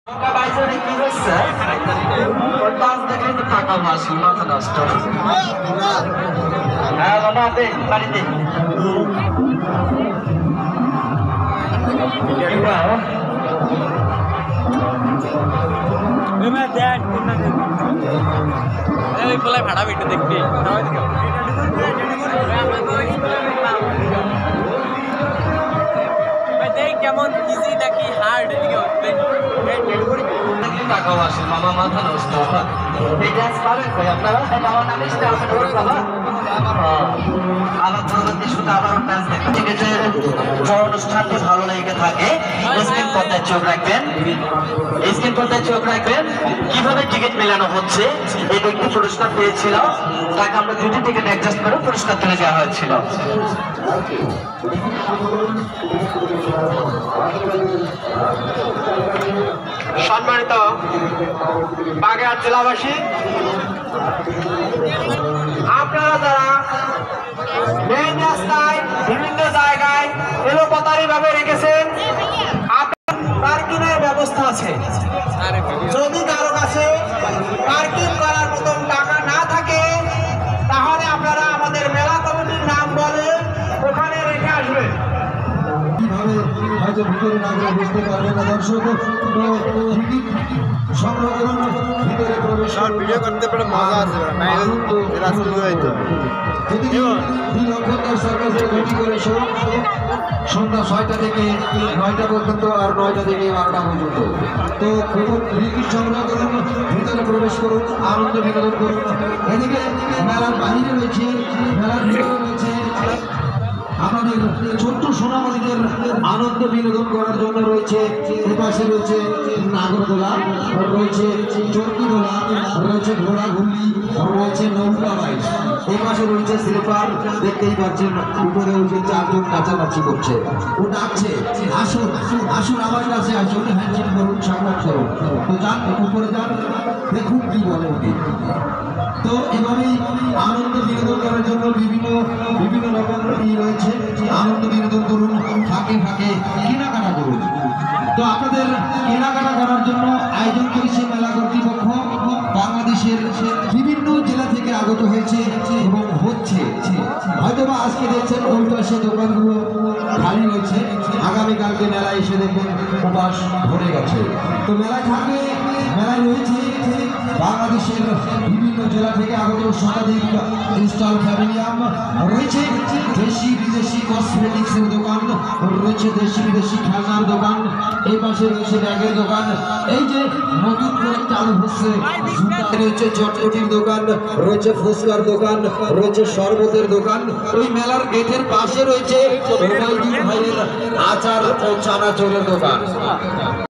কি হচ্ছে ওর দাস দেখলে তো টাকা মাসি মাথা নষ্ট। হ্যাঁ বাবা দে বাড়িতে ভাড়া বেটে দেখবি কেমন ইজি নাকি হার্ড এদিকে টাকা মাসি মামা মাথা নষ্ট। এই ডান্স পাবেন কই আপনারা? আমার নাম আবার পরবর্তী শুধু আবারও ডান্স দেখবেন। ঠিক আছে, অনুষ্ঠানটি ভালো লেগে থাকে স্ক্রিন পর্দায় চোখ রাখবেন, স্ক্রিন পর্দায় চোখ রাখবেন। কিভাবে টিকিট মেলানো হচ্ছে, এই ব্যক্তি পুরস্কার পেয়েছিল, তাকে আমরা দুটি টিকিট অ্যাডজাস্ট করে পুরস্কার তুলে দেওয়া হয়েছিল। সম্মানিত বাগেরহাট জেলাবাসী, আপনারা যারা মেইন রাস্তায় বিভিন্ন জায়গায় এলোপাতারি ভাবে রেখেছেন, পার্কিংয়ের ব্যবস্থা আছে। যদি কারো কাছে পার্কিং করার মতন টাকা না থাকে, তাহলে আপনারা আমাদের মেলা কমিটির নাম বলে ওখানে রেখে আসবেন। হয়তো ভিতরে না গিয়ে বুঝতে পারবে না দর্শক, সংগ্রহ করুন, ভিতরে প্রবেশ ভিডিও করতে পারে মজা আছে। সন্ধ্যা 6টা থেকে 9টা পর্যন্ত আর 9টা থেকে 12টা পর্যন্ত। তো টিকিট সংগ্রহ করুন, ভিতরে প্রবেশ করুন, আনন্দ বিনোদন করুন। এদিকে মেলার বাহিরে রয়েছে, মেলার ভিতরে রয়েছে আমাদের ছোট্ট সোনামণিদের আনন্দ বিনোদন করার জন্য রয়েছে। এপাশে রয়েছে নাগরদোলা, রয়েছে চরকি দোলা, রয়েছে ঘোড়াঘুলি, রয়েছে নৌকা বাইক। এপাশে রয়েছে স্লিপার, দেখতেই পাচ্ছেন উপরে উঠে 4 জন কাছাকাছি করছে, ও ডাকছে আসুন আসুন আমার কাছে আসুন, হ্যান্ডশেক করুন, সাক্ষাৎ করুন। তো যান উপরে যান, দেখুন কি বলে উনি। তো এভাবেই আনন্দ বিনোদন করার জন্য বিভিন্ন রকম রয়েছে। আনন্দ বিনোদন করুন, ফাঁকে ফাঁকে কেনাকাটা করুন। তো আপনাদের কেনাকাটা করার জন্য আয়োজন করেছে মেলা কর্তৃপক্ষ। বাংলাদেশের বিভিন্ন জেলা থেকে আগত হয়েছে এবং হচ্ছে। হয়তোবা আজকে দেখছেন ওই পাশে দোকানগুলো খালি রয়েছে, আগামীকালকে মেলায় এসে দেখবেন উপাস ভরে গেছে। তো মেলায় থাকবে, মেলায় রয়েছে বাংলাদেশের বিভিন্ন জেলা থেকে আগত শতাধিক ইনস্টল ফ্যামিলিয়াম, রয়েছে দেশি বিদেশি কসমেটিক্সের দোকান, রয়েছে দেশি বিদেশি খেলনার দোকান, এই পাশে রয়েছে ব্যাগের দোকান। এই যে নতুন করে চালু হচ্ছে, রয়েছে চটপটির দোকান, রয়েছে ফুচকার দোকান, রয়েছে শরবতের দোকান। ওই মেলার গেটের পাশে রয়েছে ভাইয়ের আচার ও চানাচুরের দোকান।